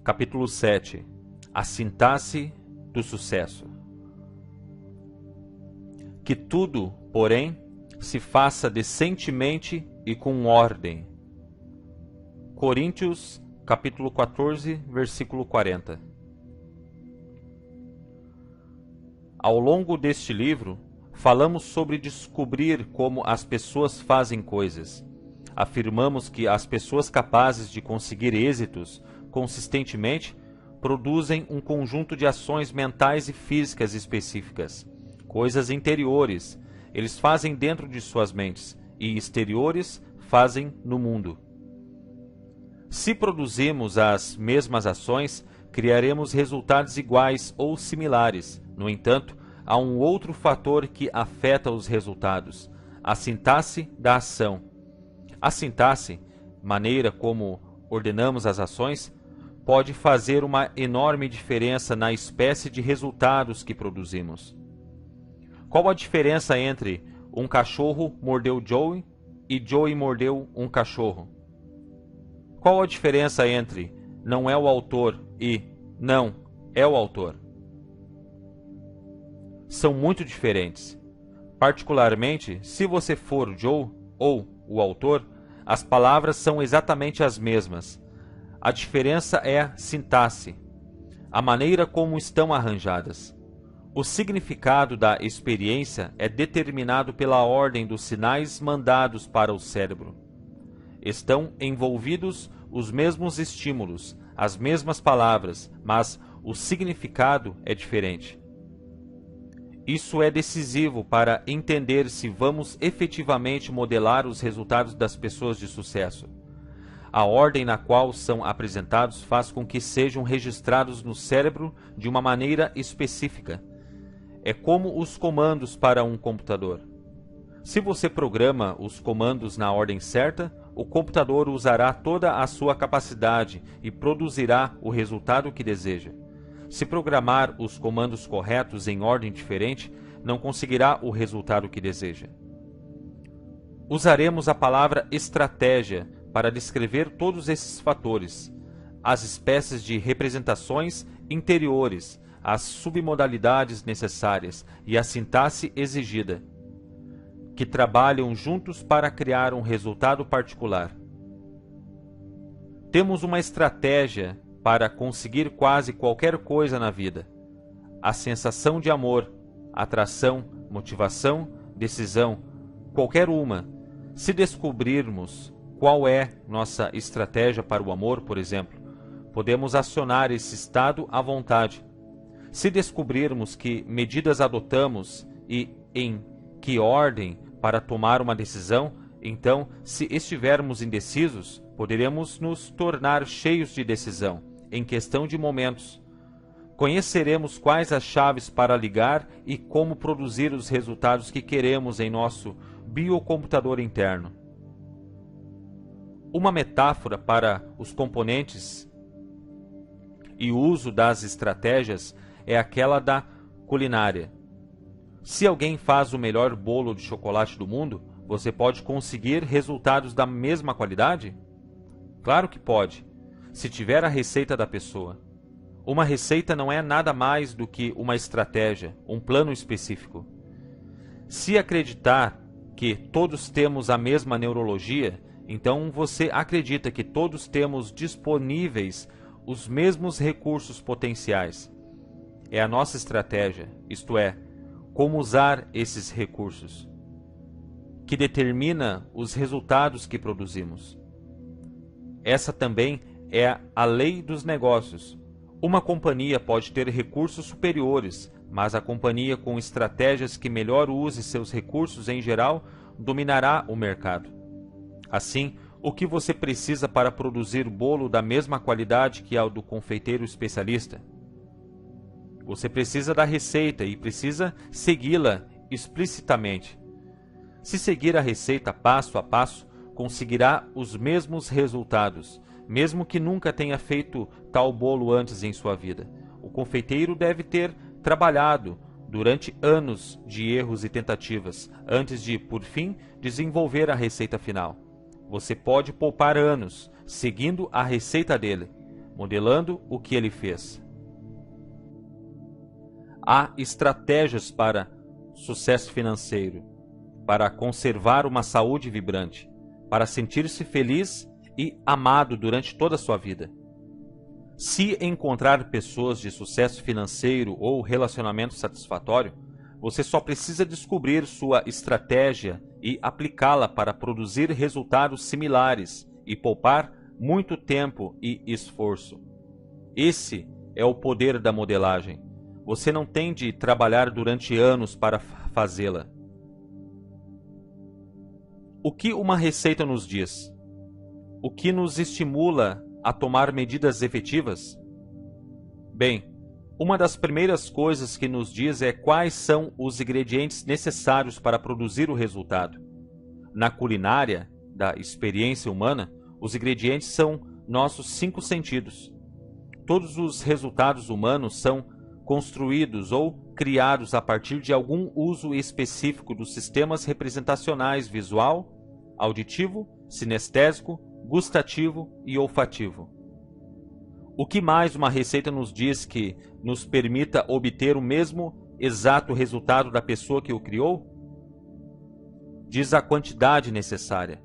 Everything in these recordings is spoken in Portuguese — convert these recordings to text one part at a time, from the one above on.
Capítulo 7. A sintaxe do sucesso. Que tudo, porém, se faça decentemente e com ordem. Coríntios, capítulo 14, versículo 40. Ao longo deste livro, falamos sobre descobrir como as pessoas fazem coisas. Afirmamos que as pessoas capazes de conseguir êxitos consistentemente produzem um conjunto de ações mentais e físicas específicas, coisas interiores, eles fazem dentro de suas mentes, e exteriores fazem no mundo. Se produzimos as mesmas ações, criaremos resultados iguais ou similares. No entanto, há um outro fator que afeta os resultados: a sintaxe da ação. A sintaxe, maneira como ordenamos as ações, pode fazer uma enorme diferença na espécie de resultados que produzimos. Qual a diferença entre um cachorro mordeu Joey e Joey mordeu um cachorro? Qual a diferença entre não é o autor e não é o autor? São muito diferentes. Particularmente, se você for Joe ou o autor, as palavras são exatamente as mesmas. A diferença é a sintaxe, a maneira como estão arranjadas. O significado da experiência é determinado pela ordem dos sinais mandados para o cérebro. Estão envolvidos os mesmos estímulos, as mesmas palavras, mas o significado é diferente. Isso é decisivo para entender se vamos efetivamente modelar os resultados das pessoas de sucesso. A ordem na qual são apresentados faz com que sejam registrados no cérebro de uma maneira específica. É como os comandos para um computador. Se você programa os comandos na ordem certa, o computador usará toda a sua capacidade e produzirá o resultado que deseja. Se programar os comandos corretos em ordem diferente, não conseguirá o resultado que deseja. Usaremos a palavra estratégia para descrever todos esses fatores, as espécies de representações interiores, as submodalidades necessárias e a sintaxe exigida, que trabalham juntos para criar um resultado particular. Temos uma estratégia para conseguir quase qualquer coisa na vida. A sensação de amor, atração, motivação, decisão, qualquer uma. Se descobrirmos qual é nossa estratégia para o amor, por exemplo, podemos acionar esse estado à vontade. Se descobrirmos que medidas adotamos e em que ordem para tomar uma decisão, então, se estivermos indecisos, poderemos nos tornar cheios de decisão, em questão de momentos. Conheceremos quais as chaves para ligar e como produzir os resultados que queremos em nosso biocomputador interno. Uma metáfora para os componentes e o uso das estratégias é aquela da culinária. Se alguém faz o melhor bolo de chocolate do mundo, você pode conseguir resultados da mesma qualidade? Claro que pode, se tiver a receita da pessoa. Uma receita não é nada mais do que uma estratégia, um plano específico. Se acreditar que todos temos a mesma neurologia, então você acredita que todos temos disponíveis os mesmos recursos potenciais. É a nossa estratégia, isto é, como usar esses recursos, que determina os resultados que produzimos. Essa também é a lei dos negócios. Uma companhia pode ter recursos superiores, mas a companhia com estratégias que melhor use seus recursos em geral dominará o mercado. Assim, o que você precisa para produzir bolo da mesma qualidade que a do confeiteiro especialista? Você precisa da receita e precisa segui-la explicitamente. Se seguir a receita passo a passo, conseguirá os mesmos resultados, mesmo que nunca tenha feito tal bolo antes em sua vida. O confeiteiro deve ter trabalhado durante anos de erros e tentativas, antes de, por fim, desenvolver a receita final. Você pode poupar anos seguindo a receita dele, modelando o que ele fez. Há estratégias para sucesso financeiro, para conservar uma saúde vibrante, para sentir-se feliz e amado durante toda a sua vida. Se encontrar pessoas de sucesso financeiro ou relacionamento satisfatório, você só precisa descobrir sua estratégia e aplicá-la para produzir resultados similares e poupar muito tempo e esforço. Esse é o poder da modelagem. Você não tem de trabalhar durante anos para fazê-la. O que uma receita nos diz? O que nos estimula a tomar medidas efetivas? Bem, uma das primeiras coisas que nos diz é quais são os ingredientes necessários para produzir o resultado. Na culinária da experiência humana, os ingredientes são nossos 5 sentidos. Todos os resultados humanos são construídos ou criados a partir de algum uso específico dos sistemas representacionais visual, auditivo, sinestésico, gustativo e olfativo. O que mais uma receita nos diz que nos permita obter o mesmo exato resultado da pessoa que o criou? Diz a quantidade necessária.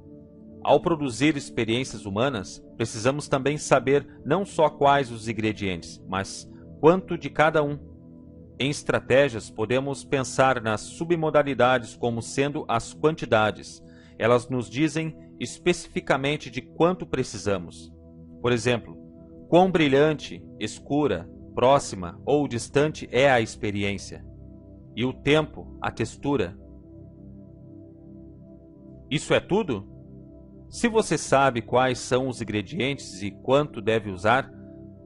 Ao produzir experiências humanas, precisamos também saber não só quais os ingredientes, mas quanto de cada um. Em estratégias, podemos pensar nas submodalidades como sendo as quantidades. Elas nos dizem especificamente de quanto precisamos. Por exemplo, quão brilhante, escura, próxima ou distante é a experiência. E o tempo, a textura. Isso é tudo? Se você sabe quais são os ingredientes e quanto deve usar,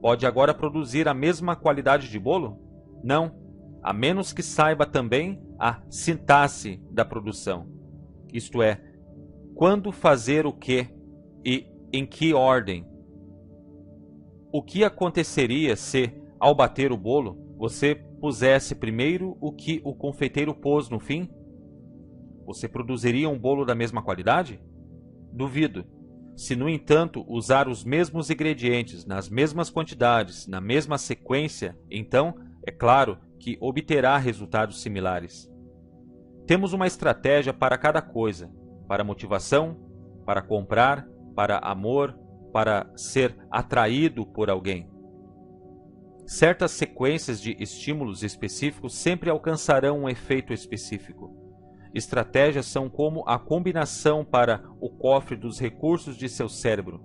pode agora produzir a mesma qualidade de bolo? Não, a menos que saiba também a sintaxe da produção. Isto é, quando fazer o que e em que ordem. O que aconteceria se, ao bater o bolo, você pusesse primeiro o que o confeiteiro pôs no fim? Você produziria um bolo da mesma qualidade? Duvido. Se, no entanto, usar os mesmos ingredientes, nas mesmas quantidades, na mesma sequência, então, é claro que obterá resultados similares. Temos uma estratégia para cada coisa, para motivação, para comprar, para amor, para ser atraído por alguém. Certas sequências de estímulos específicos sempre alcançarão um efeito específico. Estratégias são como a combinação para o cofre dos recursos de seu cérebro.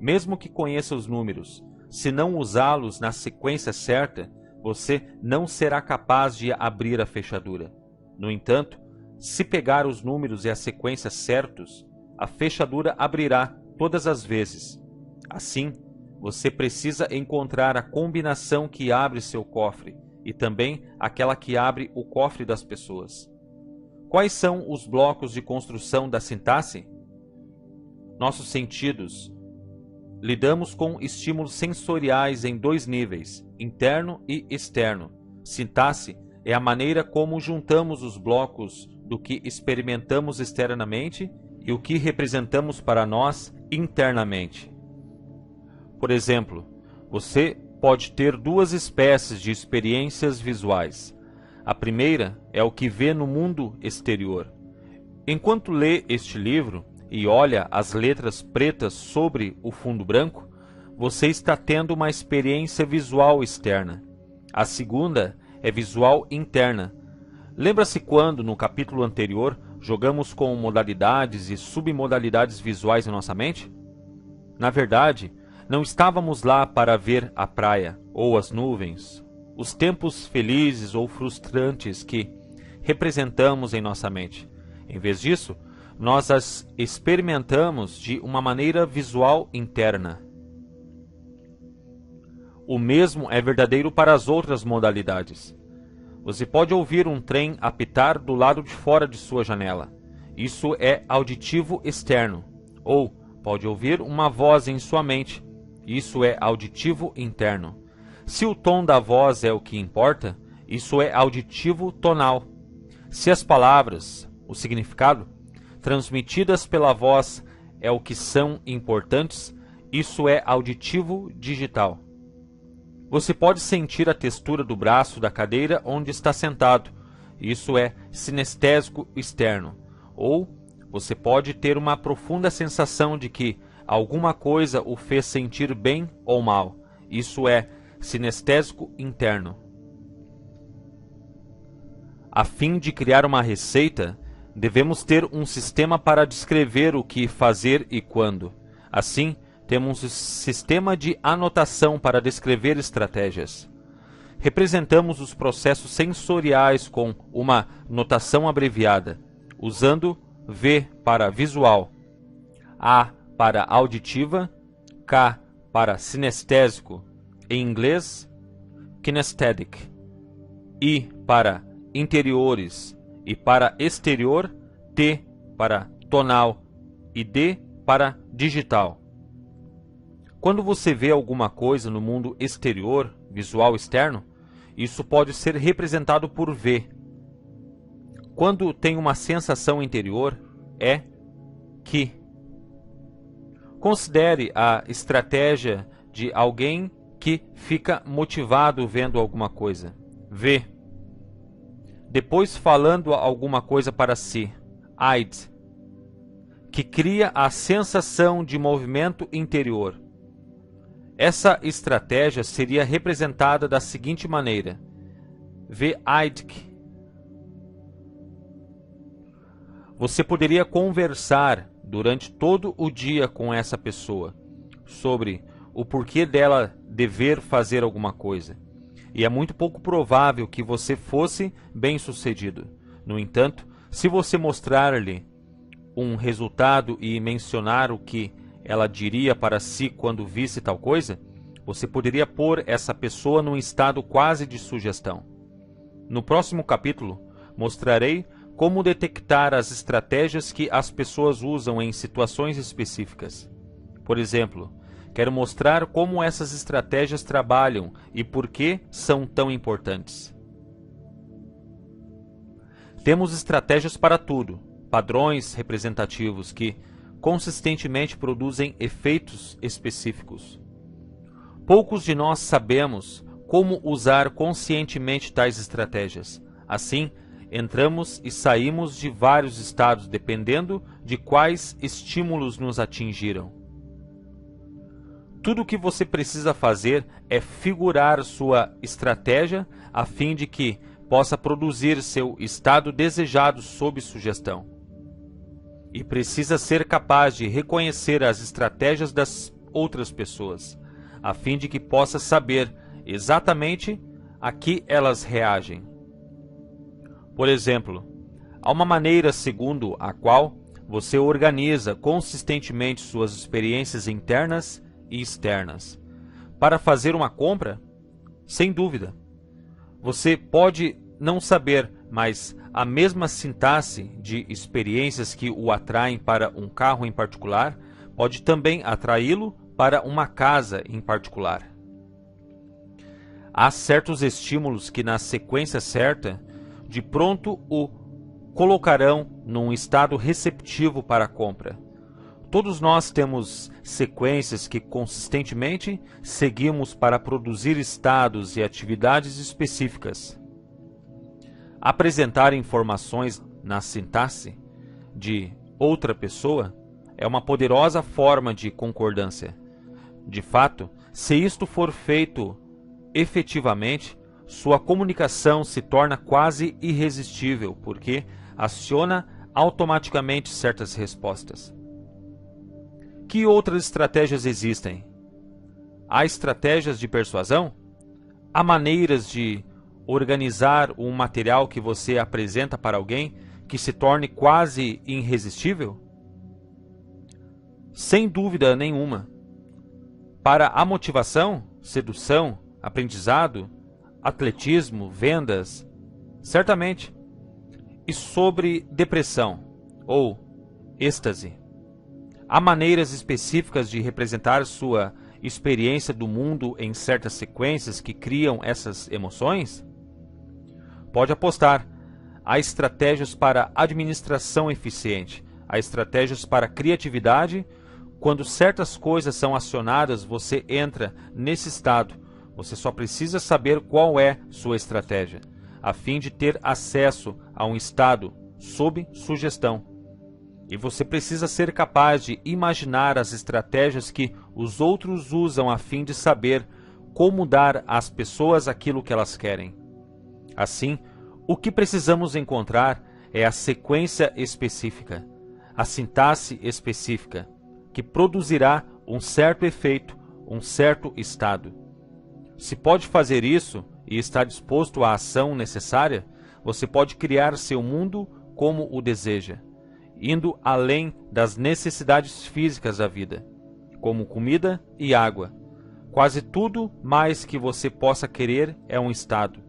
Mesmo que conheça os números, se não usá-los na sequência certa, você não será capaz de abrir a fechadura. No entanto, se pegar os números e a sequência certos, a fechadura abrirá todas as vezes. Assim, você precisa encontrar a combinação que abre seu cofre e também aquela que abre o cofre das pessoas. Quais são os blocos de construção da sintaxe? Nossos sentidos. Lidamos com estímulos sensoriais em 2 níveis, interno e externo. Sintaxe é a maneira como juntamos os blocos do que experimentamos externamente e o que representamos para nós internamente. Por exemplo, você pode ter 2 espécies de experiências visuais. A primeira é o que vê no mundo exterior. Enquanto lê este livro e olha as letras pretas sobre o fundo branco, você está tendo uma experiência visual externa. A segunda é visual interna. Lembra-se quando, no capítulo anterior, jogamos com modalidades e submodalidades visuais em nossa mente? Na verdade, não estávamos lá para ver a praia ou as nuvens, os tempos felizes ou frustrantes que representamos em nossa mente. Em vez disso, nós as experimentamos de uma maneira visual interna. O mesmo é verdadeiro para as outras modalidades. Você pode ouvir um trem apitar do lado de fora de sua janela. Isso é auditivo externo. Ou pode ouvir uma voz em sua mente. Isso é auditivo interno. Se o tom da voz é o que importa, isso é auditivo tonal. Se as palavras, o significado, transmitidas pela voz é o que são importantes, Isso é auditivo digital. Você pode sentir a textura do braço da cadeira onde está sentado. Isso é sinestésico externo. Ou você pode ter uma profunda sensação de que alguma coisa o fez sentir bem ou mal. Isso é sinestésico interno. A fim de criar uma receita, devemos ter um sistema para descrever o que fazer e quando. Assim, temos um sistema de anotação para descrever estratégias. Representamos os processos sensoriais com uma notação abreviada, usando V para visual, A para auditiva, K para sinestésico, em inglês, kinesthetic, I para interiores e para exterior, T para tonal e D para digital. Quando você vê alguma coisa no mundo exterior, visual externo, isso pode ser representado por V. Quando tem uma sensação interior, é que. Considere a estratégia de alguém que fica motivado vendo alguma coisa. V. Depois falando alguma coisa para si. Id. Que cria a sensação de movimento interior. Essa estratégia seria representada da seguinte maneira: V-Idk. Você poderia conversar durante todo o dia com essa pessoa sobre o porquê dela dever fazer alguma coisa. E é muito pouco provável que você fosse bem-sucedido. No entanto, se você mostrar-lhe um resultado e mencionar o que ela diria para si quando visse tal coisa, você poderia pôr essa pessoa num estado quase de sugestão. No próximo capítulo, mostrarei como detectar as estratégias que as pessoas usam em situações específicas. Por exemplo, quero mostrar como essas estratégias trabalham e por que são tão importantes. Temos estratégias para tudo, padrões representativos que consistentemente produzem efeitos específicos. Poucos de nós sabemos como usar conscientemente tais estratégias. Assim, entramos e saímos de vários estados dependendo de quais estímulos nos atingiram. Tudo o que você precisa fazer é figurar sua estratégia a fim de que possa produzir seu estado desejado sob sugestão. E precisa ser capaz de reconhecer as estratégias das outras pessoas, a fim de que possa saber exatamente a que elas reagem. Por exemplo, há uma maneira segundo a qual você organiza consistentemente suas experiências internas e externas. Para fazer uma compra, sem dúvida, você pode não saber, mas a mesma sintaxe de experiências que o atraem para um carro em particular pode também atraí-lo para uma casa em particular. Há certos estímulos que, na sequência certa, de pronto o colocarão num estado receptivo para a compra. Todos nós temos sequências que consistentemente seguimos para produzir estados e atividades específicas. Apresentar informações na sintaxe de outra pessoa é uma poderosa forma de concordância. De fato, se isto for feito efetivamente, sua comunicação se torna quase irresistível, porque aciona automaticamente certas respostas. Que outras estratégias existem? Há estratégias de persuasão? Há maneiras de organizar um material que você apresenta para alguém que se torne quase irresistível? Sem dúvida nenhuma. Para a motivação, sedução, aprendizado, atletismo, vendas, certamente. E sobre depressão ou êxtase? Há maneiras específicas de representar sua experiência do mundo em certas sequências que criam essas emoções? Pode apostar. Há estratégias para administração eficiente, há estratégias para criatividade, quando certas coisas são acionadas, você entra nesse estado. Você só precisa saber qual é sua estratégia, a fim de ter acesso a um estado sob sugestão. E você precisa ser capaz de imaginar as estratégias que os outros usam a fim de saber como dar às pessoas aquilo que elas querem. Assim, o que precisamos encontrar é a sequência específica, a sintaxe específica, que produzirá um certo efeito, um certo estado. Se pode fazer isso e está disposto à ação necessária, você pode criar seu mundo como o deseja, indo além das necessidades físicas da vida, como comida e água. Quase tudo mais que você possa querer é um estado.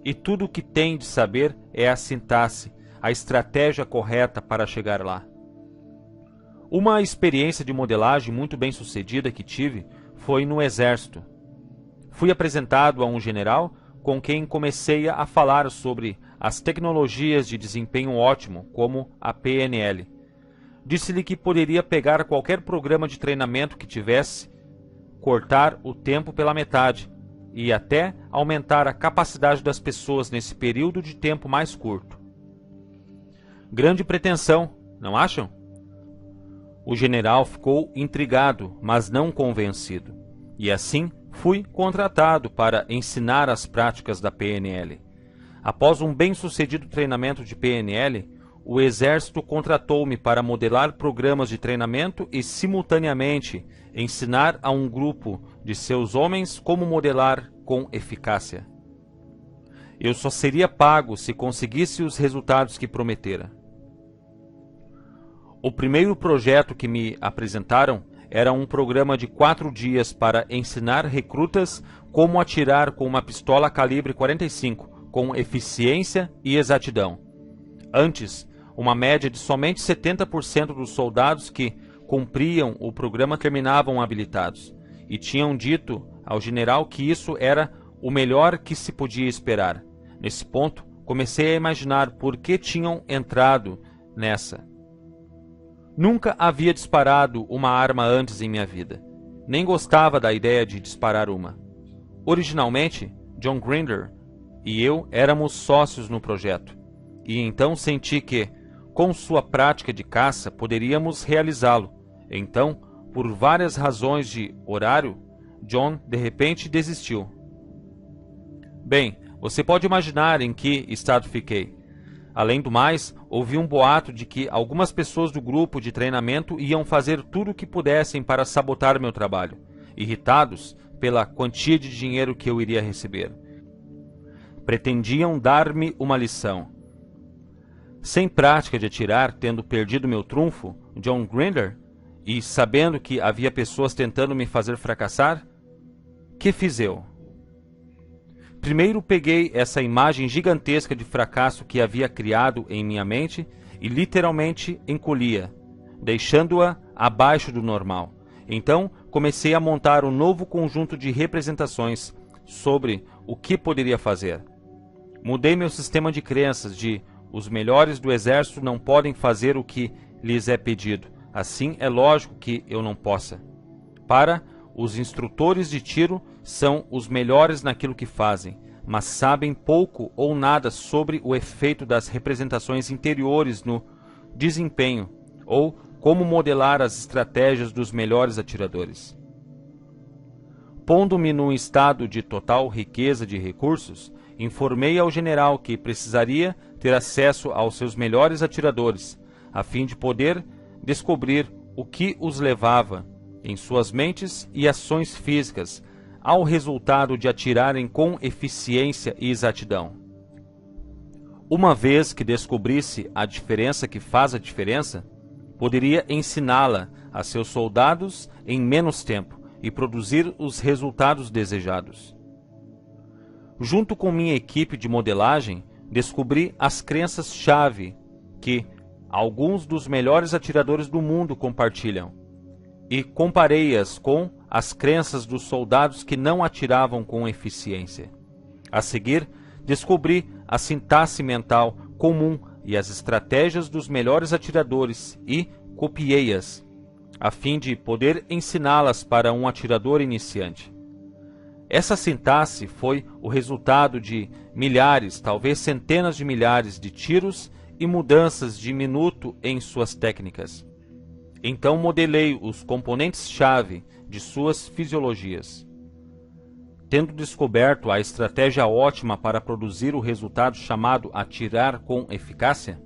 E tudo o que tem de saber é a sintaxe, a estratégia correta para chegar lá. Uma experiência de modelagem muito bem sucedida que tive foi no exército. Fui apresentado a um general com quem comecei a falar sobre as tecnologias de desempenho ótimo, como a PNL. Disse-lhe que poderia pegar qualquer programa de treinamento que tivesse, cortar o tempo pela metade e até aumentar a capacidade das pessoas nesse período de tempo mais curto. Grande pretensão, não acham? O general ficou intrigado, mas não convencido, e assim fui contratado para ensinar as práticas da PNL. Após um bem-sucedido treinamento de PNL, o Exército contratou-me para modelar programas de treinamento e, simultaneamente, ensinar a um grupo de seus homens como modelar com eficácia. Eu só seria pago se conseguisse os resultados que prometera. O primeiro projeto que me apresentaram era um programa de 4 dias para ensinar recrutas como atirar com uma pistola calibre 45, com eficiência e exatidão. Antes, uma média de somente 70% dos soldados que cumpriam o programa terminavam habilitados, e tinham dito ao general que isso era o melhor que se podia esperar. Nesse ponto, comecei a imaginar por que tinham entrado nessa. Nunca havia disparado uma arma antes em minha vida. Nem gostava da ideia de disparar uma. Originalmente, John Grinder e eu éramos sócios no projeto, e então senti que, com sua prática de caça, poderíamos realizá-lo. Então, por várias razões de horário, John de repente desistiu. Bem, você pode imaginar em que estado fiquei. Além do mais, ouvi um boato de que algumas pessoas do grupo de treinamento iam fazer tudo o que pudessem para sabotar meu trabalho, irritados pela quantia de dinheiro que eu iria receber. Pretendiam dar-me uma lição. Sem prática de atirar, tendo perdido meu trunfo, John Grinder, e sabendo que havia pessoas tentando me fazer fracassar, que fiz eu? Primeiro peguei essa imagem gigantesca de fracasso que havia criado em minha mente e literalmente encolhia, deixando-a abaixo do normal. Então comecei a montar um novo conjunto de representações sobre o que poderia fazer. Mudei meu sistema de crenças de os melhores do exército não podem fazer o que lhes é pedido, assim é lógico que eu não possa. Para os instrutores de tiro são os melhores naquilo que fazem, mas sabem pouco ou nada sobre o efeito das representações interiores no desempenho ou como modelar as estratégias dos melhores atiradores. Pondo-me num estado de total riqueza de recursos, informei ao general que precisaria ter acesso aos seus melhores atiradores, a fim de poder descobrir o que os levava, em suas mentes e ações físicas, ao resultado de atirarem com eficiência e exatidão. Uma vez que descobrisse a diferença que faz a diferença, poderia ensiná-la a seus soldados em menos tempo e produzir os resultados desejados. Junto com minha equipe de modelagem, descobri as crenças-chave que alguns dos melhores atiradores do mundo compartilham, e comparei-as com as crenças dos soldados que não atiravam com eficiência. A seguir, descobri a sintaxe mental comum e as estratégias dos melhores atiradores e copiei-as. a fim de poder ensiná-las para um atirador iniciante. Essa sintaxe foi o resultado de milhares, talvez centenas de milhares de tiros e mudanças de minuto em suas técnicas. Então modelei os componentes-chave de suas fisiologias. Tendo descoberto a estratégia ótima para produzir o resultado chamado atirar com eficácia,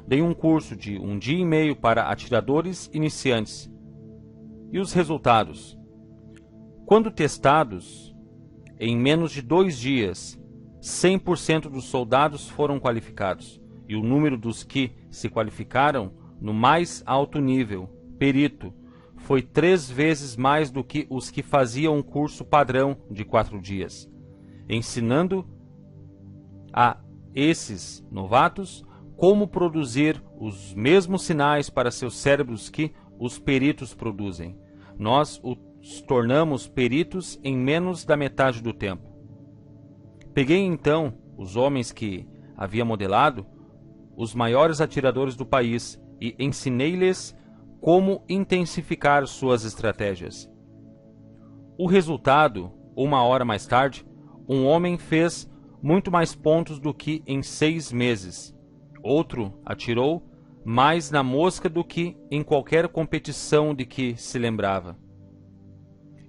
dei um curso de 1 dia e meio para atiradores iniciantes. E os resultados? Quando testados, em menos de 2 dias, 100% dos soldados foram qualificados, e o número dos que se qualificaram no mais alto nível, perito, foi 3 vezes mais do que os que faziam um curso padrão de 4 dias, ensinando a esses novatos como produzir os mesmos sinais para seus cérebros que os peritos produzem. Nós os tornamos peritos em menos da metade do tempo. Peguei então os homens que havia modelado, os maiores atiradores do país, e ensinei-lhes como intensificar suas estratégias. O resultado, 1 hora mais tarde, um homem fez muito mais pontos do que em 6 meses. Outro atirou mais na mosca do que em qualquer competição de que se lembrava.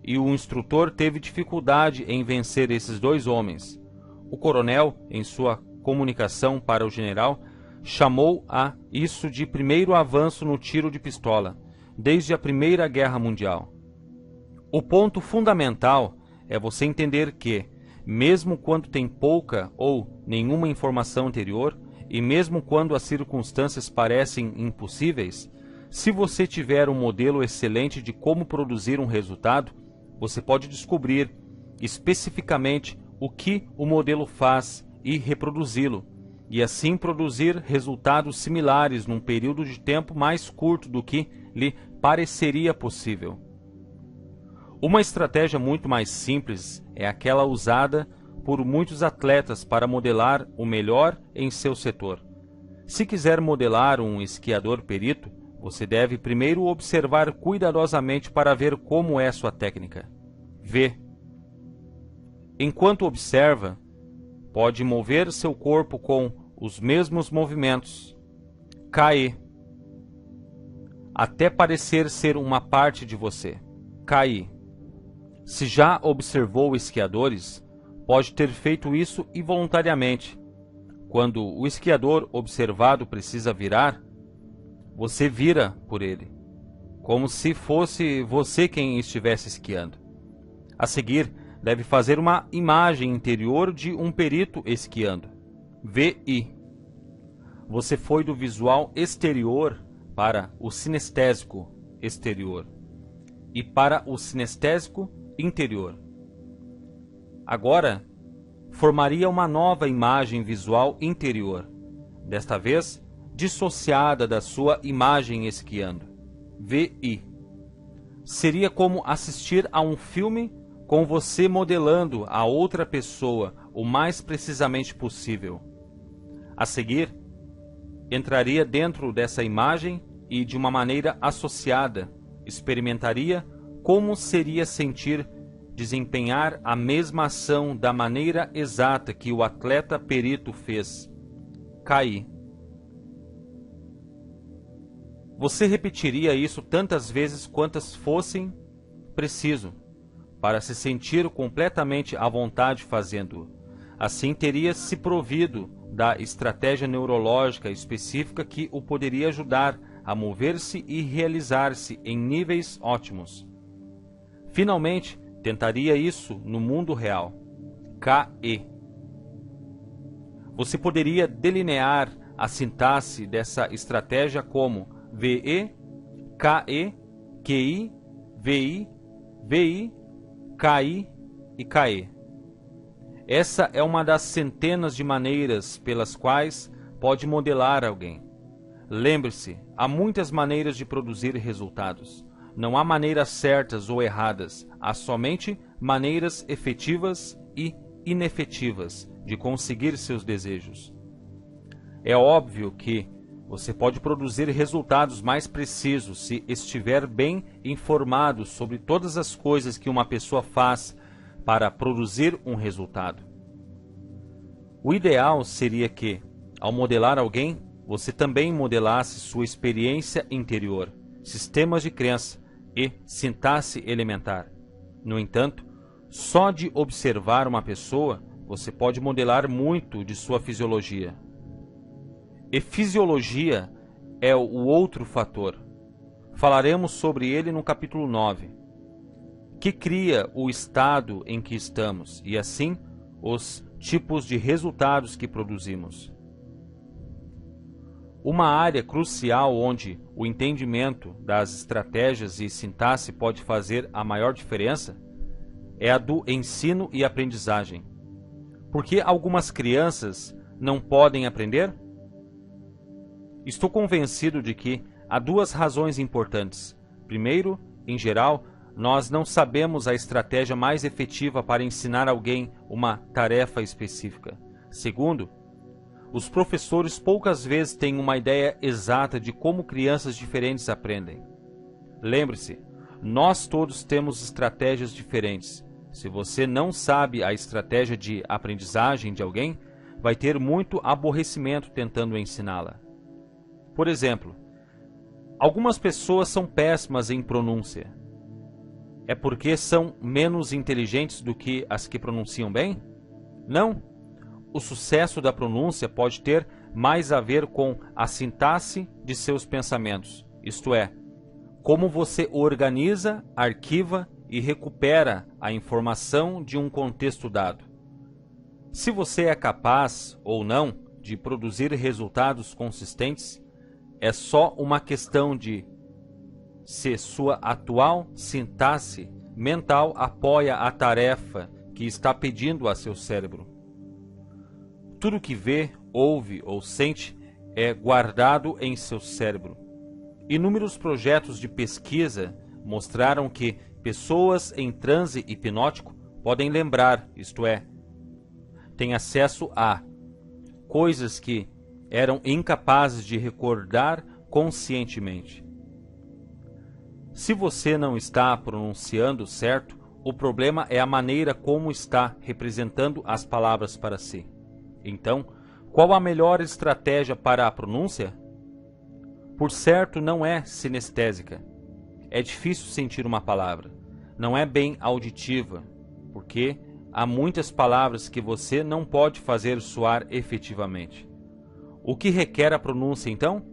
E o instrutor teve dificuldade em vencer esses 2 homens. O coronel, em sua comunicação para o general, chamou a isso de primeiro avanço no tiro de pistola, desde a Primeira Guerra Mundial. O ponto fundamental é você entender que, mesmo quando tem pouca ou nenhuma informação anterior, e mesmo quando as circunstâncias parecem impossíveis, se você tiver um modelo excelente de como produzir um resultado, você pode descobrir especificamente o que o modelo faz e reproduzi-lo, e assim produzir resultados similares num período de tempo mais curto do que lhe pareceria possível. Uma estratégia muito mais simples é aquela usada por muitos atletas para modelar o melhor em seu setor. Se quiser modelar um esquiador perito, você deve primeiro observar cuidadosamente para ver como é sua técnica. Vê. Enquanto observa, pode mover seu corpo com os mesmos movimentos, cair, até parecer ser uma parte de você. Cair. Se já observou esquiadores, pode ter feito isso involuntariamente. Quando o esquiador observado precisa virar, você vira por ele, como se fosse você quem estivesse esquiando. A seguir, deve fazer uma imagem interior de um perito esquiando. VI. Você foi do visual exterior para o sinestésico exterior e para o sinestésico interior. Agora, formaria uma nova imagem visual interior, desta vez dissociada da sua imagem esquiando. VI. Seria como assistir a um filme com você modelando a outra pessoa o mais precisamente possível. A seguir, entraria dentro dessa imagem e, de uma maneira associada, experimentaria como seria sentir desempenhar a mesma ação da maneira exata que o atleta perito fez. Cair. Você repetiria isso tantas vezes quantas fossem preciso, para se sentir completamente à vontade fazendo-o. Assim teria se provido da estratégia neurológica específica que o poderia ajudar a mover-se e realizar-se em níveis ótimos. Finalmente, tentaria isso no mundo real. KE. Você poderia delinear a sintaxe dessa estratégia como VE, KE, QI, VI, VI, KI e KE. Essa é uma das centenas de maneiras pelas quais pode modelar alguém. Lembre-se, há muitas maneiras de produzir resultados. Não há maneiras certas ou erradas, há somente maneiras efetivas e inefetivas de conseguir seus desejos. É óbvio que, Você pode produzir resultados mais precisos se estiver bem informado sobre todas as coisas que uma pessoa faz para produzir um resultado. O ideal seria que, ao modelar alguém, você também modelasse sua experiência interior, sistemas de crença e sintaxe elementar. No entanto, só de observar uma pessoa, você pode modelar muito de sua fisiologia. E fisiologia é o outro fator. Falaremos sobre ele no capítulo 9, que cria o estado em que estamos e, assim, os tipos de resultados que produzimos. Uma área crucial onde o entendimento das estratégias e sintaxe pode fazer a maior diferença é a do ensino e aprendizagem. Por que algumas crianças não podem aprender? Estou convencido de que há duas razões importantes. Primeiro, em geral, nós não sabemos a estratégia mais efetiva para ensinar alguém uma tarefa específica. Segundo, os professores poucas vezes têm uma ideia exata de como crianças diferentes aprendem. Lembre-se, nós todos temos estratégias diferentes. Se você não sabe a estratégia de aprendizagem de alguém, vai ter muito aborrecimento tentando ensiná-la. Por exemplo, algumas pessoas são péssimas em pronúncia. É porque são menos inteligentes do que as que pronunciam bem? Não. O sucesso da pronúncia pode ter mais a ver com a sintaxe de seus pensamentos, isto é, como você organiza, arquiva e recupera a informação de um contexto dado. Se você é capaz ou não de produzir resultados consistentes, é só uma questão de se sua atual sintaxe mental apoia a tarefa que está pedindo a seu cérebro. Tudo que vê, ouve ou sente é guardado em seu cérebro. Inúmeros projetos de pesquisa mostraram que pessoas em transe hipnótico podem lembrar, isto é, têm acesso a coisas que eram incapazes de recordar conscientemente. Se você não está pronunciando certo, o problema é a maneira como está representando as palavras para si. Então, qual a melhor estratégia para a pronúncia? Por certo, não é sinestésica. É difícil sentir uma palavra. Não é bem auditiva, porque há muitas palavras que você não pode fazer soar efetivamente. O que requer a pronúncia, então?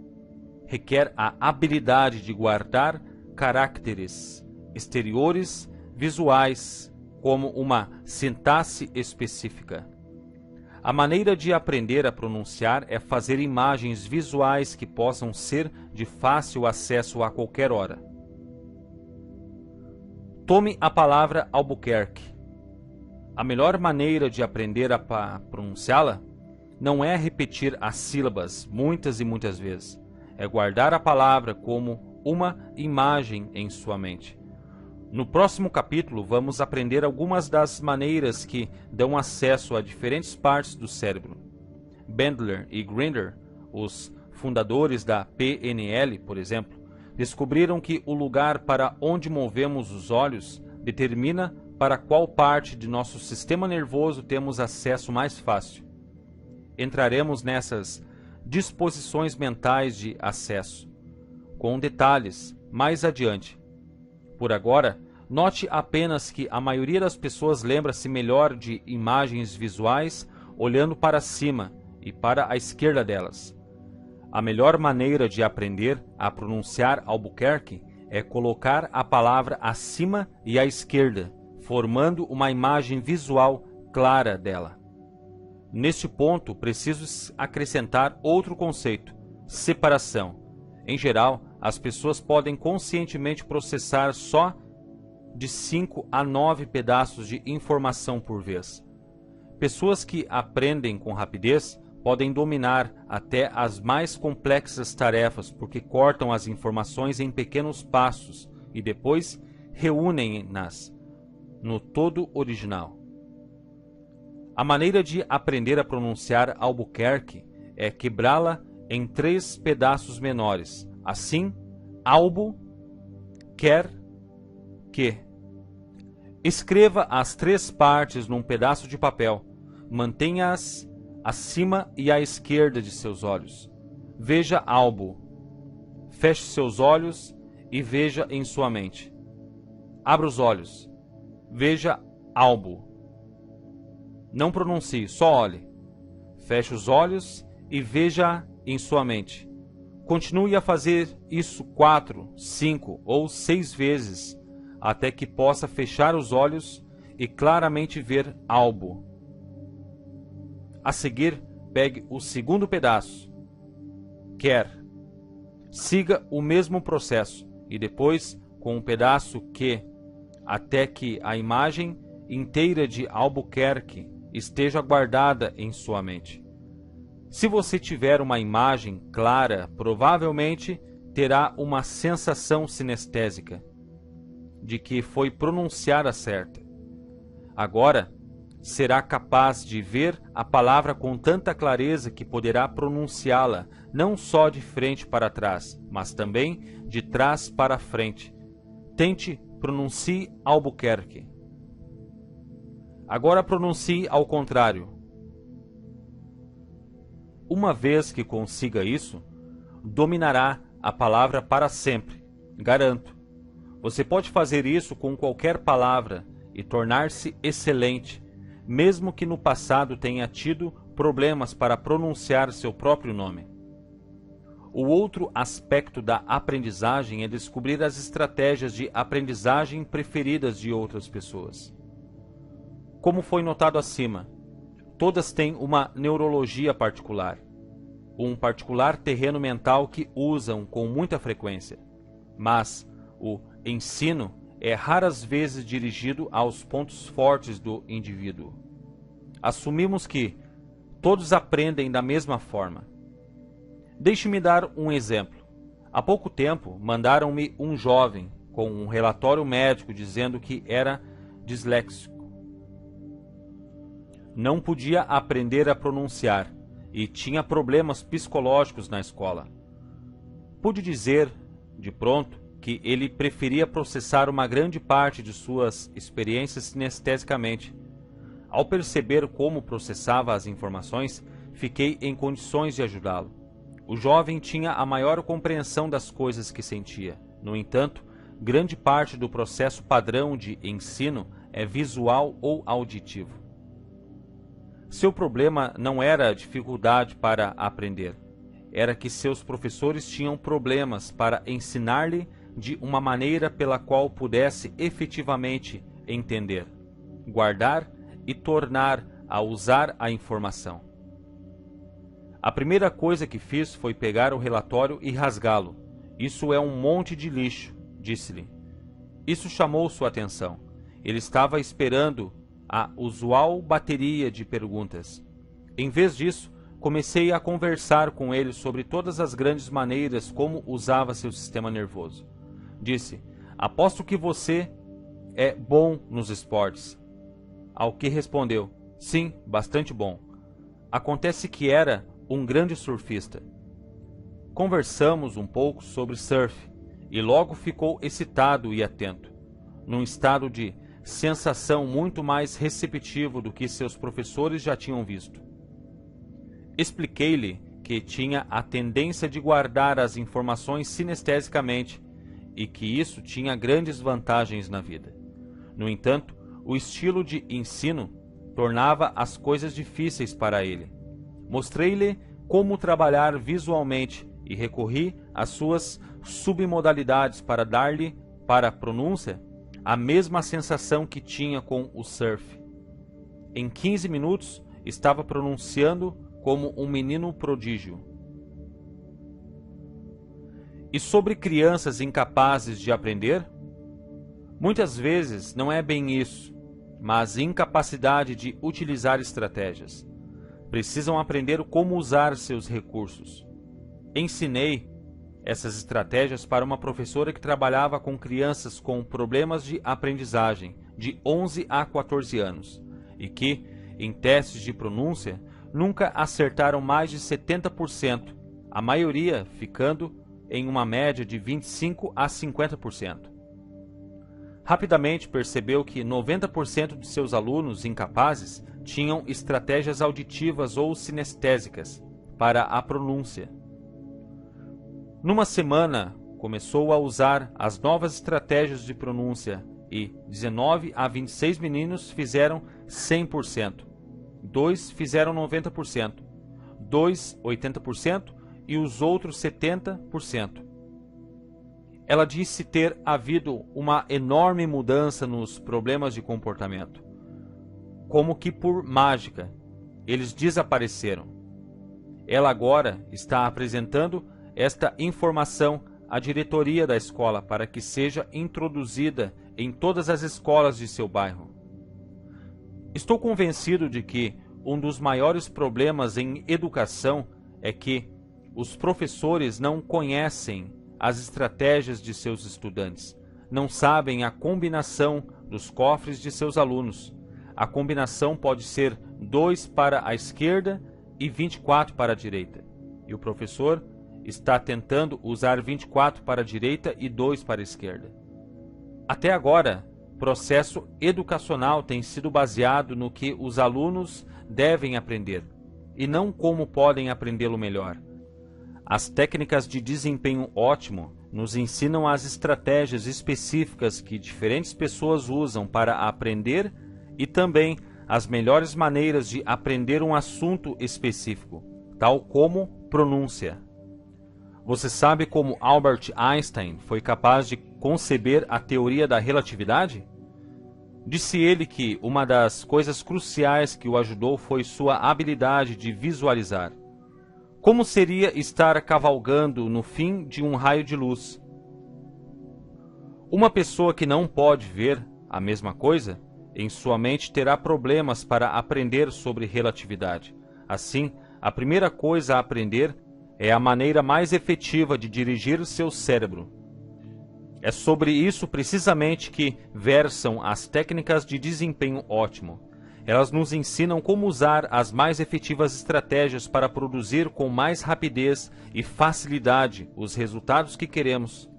Requer a habilidade de guardar caracteres exteriores visuais como uma sintaxe específica. A maneira de aprender a pronunciar é fazer imagens visuais que possam ser de fácil acesso a qualquer hora. Tome a palavra Albuquerque. A melhor maneira de aprender a pronunciá-la não é repetir as sílabas muitas e muitas vezes. É guardar a palavra como uma imagem em sua mente. No próximo capítulo, vamos aprender algumas das maneiras que dão acesso a diferentes partes do cérebro. Bandler e Grinder, os fundadores da PNL, por exemplo, descobriram que o lugar para onde movemos os olhos determina para qual parte de nosso sistema nervoso temos acesso mais fácil. Entraremos nessas disposições mentais de acesso, com detalhes mais adiante. Por agora, note apenas que a maioria das pessoas lembra-se melhor de imagens visuais olhando para cima e para a esquerda delas. A melhor maneira de aprender a pronunciar Albuquerque é colocar a palavra acima e à esquerda, formando uma imagem visual clara dela. Neste ponto, preciso acrescentar outro conceito: separação. Em geral, as pessoas podem conscientemente processar só de 5 a 9 pedaços de informação por vez. Pessoas que aprendem com rapidez podem dominar até as mais complexas tarefas porque cortam as informações em pequenos passos e depois reúnem-nas no todo original. A maneira de aprender a pronunciar Albuquerque é quebrá-la em 3 pedaços menores. Assim, albo, quer, que. Escreva as 3 partes num pedaço de papel. Mantenha-as acima e à esquerda de seus olhos. Veja albo. Feche seus olhos e veja em sua mente. Abra os olhos. Veja albo. Não pronuncie, só olhe. Feche os olhos e veja em sua mente. Continue a fazer isso 4, 5 ou 6 vezes, até que possa fechar os olhos e claramente ver albo. A seguir, pegue o segundo pedaço, quer. Siga o mesmo processo e depois com o pedaço que, até que a imagem inteira de Albuquerque esteja guardada em sua mente. Se você tiver uma imagem clara, provavelmente terá uma sensação sinestésica de que foi pronunciada certa. Agora, será capaz de ver a palavra com tanta clareza que poderá pronunciá-la não só de frente para trás, mas também de trás para frente. Tente, pronuncie Albuquerque. Agora pronuncie ao contrário. Uma vez que consiga isso, dominará a palavra para sempre, garanto. Você pode fazer isso com qualquer palavra e tornar-se excelente, mesmo que no passado tenha tido problemas para pronunciar seu próprio nome. O outro aspecto da aprendizagem é descobrir as estratégias de aprendizagem preferidas de outras pessoas. Como foi notado acima, todas têm uma neurologia particular, um particular terreno mental que usam com muita frequência, mas o ensino é raras vezes dirigido aos pontos fortes do indivíduo. Assumimos que todos aprendem da mesma forma. Deixe-me dar um exemplo. Há pouco tempo, mandaram-me um jovem com um relatório médico dizendo que era disléxico. Não podia aprender a pronunciar e tinha problemas psicológicos na escola. Pude dizer, de pronto, que ele preferia processar uma grande parte de suas experiências sinestesicamente. Ao perceber como processava as informações, fiquei em condições de ajudá-lo. O jovem tinha a maior compreensão das coisas que sentia. No entanto, grande parte do processo padrão de ensino é visual ou auditivo. Seu problema não era a dificuldade para aprender, era que seus professores tinham problemas para ensinar-lhe de uma maneira pela qual pudesse efetivamente entender, guardar e tornar a usar a informação. A primeira coisa que fiz foi pegar o relatório e rasgá-lo. Isso é um monte de lixo, disse-lhe. Isso chamou sua atenção. Ele estava esperando a usual bateria de perguntas. Em vez disso, comecei a conversar com ele sobre todas as grandes maneiras como usava seu sistema nervoso. Disse, aposto que você é bom nos esportes. Ao que respondeu, sim, bastante bom. Acontece que era um grande surfista. Conversamos um pouco sobre surf e logo ficou excitado e atento, num estado de sensação muito mais receptivo do que seus professores já tinham visto. Expliquei-lhe que tinha a tendência de guardar as informações sinestesicamente e que isso tinha grandes vantagens na vida. No entanto, o estilo de ensino tornava as coisas difíceis para ele. Mostrei-lhe como trabalhar visualmente e recorri às suas submodalidades para dar-lhe, para a pronúncia, a mesma sensação que tinha com o surf. Em 15 minutos, estava pronunciando como um menino prodígio. E sobre crianças incapazes de aprender? Muitas vezes não é bem isso, mas incapacidade de utilizar estratégias. Precisam aprender como usar seus recursos. Ensinei essas estratégias para uma professora que trabalhava com crianças com problemas de aprendizagem de 11 a 14 anos e que, em testes de pronúncia, nunca acertaram mais de 70%, a maioria ficando em uma média de 25 a 50%. Rapidamente percebeu que 90% de seus alunos incapazes tinham estratégias auditivas ou sinestésicas para a pronúncia. Numa semana, começou a usar as novas estratégias de pronúncia e 19 a 26 meninos fizeram 100%, 2 fizeram 90%, 2 80% e os outros 70%. Ela disse ter havido uma enorme mudança nos problemas de comportamento. Como que por mágica, eles desapareceram. Ela agora está apresentando esta informação à diretoria da escola para que seja introduzida em todas as escolas de seu bairro. Estou convencido de que um dos maiores problemas em educação é que os professores não conhecem as estratégias de seus estudantes, não sabem a combinação dos cofres de seus alunos. A combinação pode ser 2 para a esquerda e 24 para a direita. E o professor está tentando usar 24 para a direita e 2 para a esquerda. Até agora, o processo educacional tem sido baseado no que os alunos devem aprender, e não como podem aprendê-lo melhor. As técnicas de desempenho ótimo nos ensinam as estratégias específicas que diferentes pessoas usam para aprender e também as melhores maneiras de aprender um assunto específico, tal como pronúncia. Você sabe como Albert Einstein foi capaz de conceber a teoria da relatividade? Disse ele que uma das coisas cruciais que o ajudou foi sua habilidade de visualizar. Como seria estar cavalgando no fim de um raio de luz? Uma pessoa que não pode ver a mesma coisa, em sua mente terá problemas para aprender sobre relatividade. Assim, a primeira coisa a aprender é a maneira mais efetiva de dirigir seu cérebro. É sobre isso precisamente que versam as técnicas de desempenho ótimo. Elas nos ensinam como usar as mais efetivas estratégias para produzir com mais rapidez e facilidade os resultados que queremos.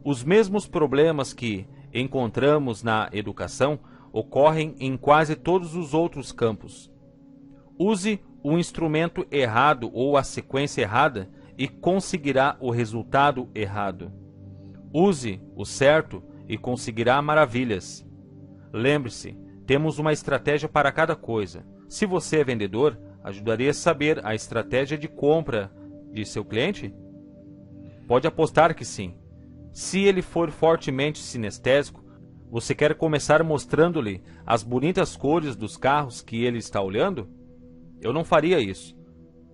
Os mesmos problemas que encontramos na educação ocorrem em quase todos os outros campos. Use o instrumento errado ou a sequência errada e conseguirá o resultado errado. Use o certo e conseguirá maravilhas. Lembre-se, temos uma estratégia para cada coisa. Se você é vendedor, ajudaria a saber a estratégia de compra de seu cliente? Pode apostar que sim. Se ele for fortemente sinestésico, você quer começar mostrando-lhe as bonitas cores dos carros que ele está olhando? Eu não faria isso.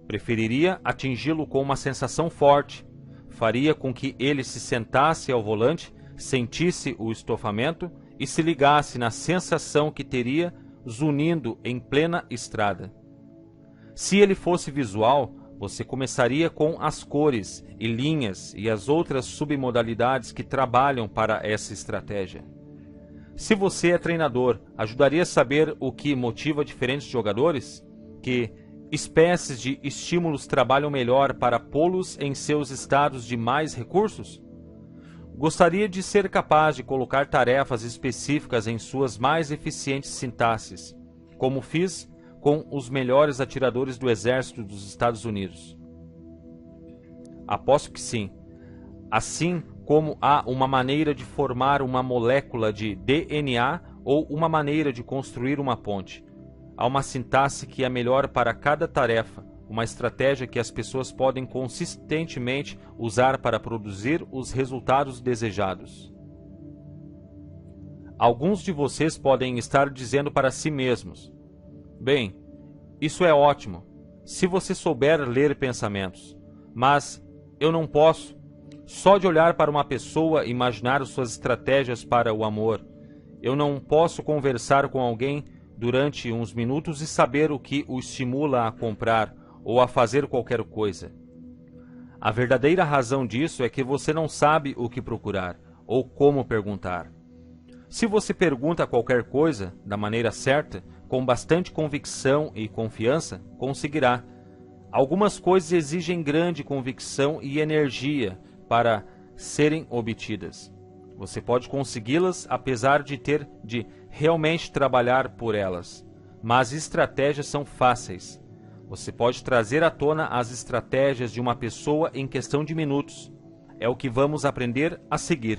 Preferiria atingi-lo com uma sensação forte. Faria com que ele se sentasse ao volante, sentisse o estofamento e se ligasse na sensação que teria zunindo em plena estrada. Se ele fosse visual, você começaria com as cores e linhas e as outras submodalidades que trabalham para essa estratégia. Se você é treinador, ajudaria a saber o que motiva diferentes jogadores? Que espécies de estímulos trabalham melhor para pô-los em seus estados de mais recursos? Gostaria de ser capaz de colocar tarefas específicas em suas mais eficientes sintaxes, como fiz com os melhores atiradores do exército dos Estados Unidos. Aposto que sim. Assim como há uma maneira de formar uma molécula de DNA ou uma maneira de construir uma ponte, há uma sintaxe que é melhor para cada tarefa, uma estratégia que as pessoas podem consistentemente usar para produzir os resultados desejados. Alguns de vocês podem estar dizendo para si mesmos: bem, isso é ótimo, se você souber ler pensamentos, mas eu não posso. Só de olhar para uma pessoa e imaginar suas estratégias para o amor. Eu não posso conversar com alguém durante uns minutos e saber o que o estimula a comprar ou a fazer qualquer coisa. A verdadeira razão disso é que você não sabe o que procurar ou como perguntar. Se você pergunta qualquer coisa da maneira certa, com bastante convicção e confiança, conseguirá. Algumas coisas exigem grande convicção e energia para serem obtidas. Você pode consegui-las apesar de ter de realmente trabalhar por elas. Mas estratégias são fáceis. Você pode trazer à tona as estratégias de uma pessoa em questão de minutos. É o que vamos aprender a seguir.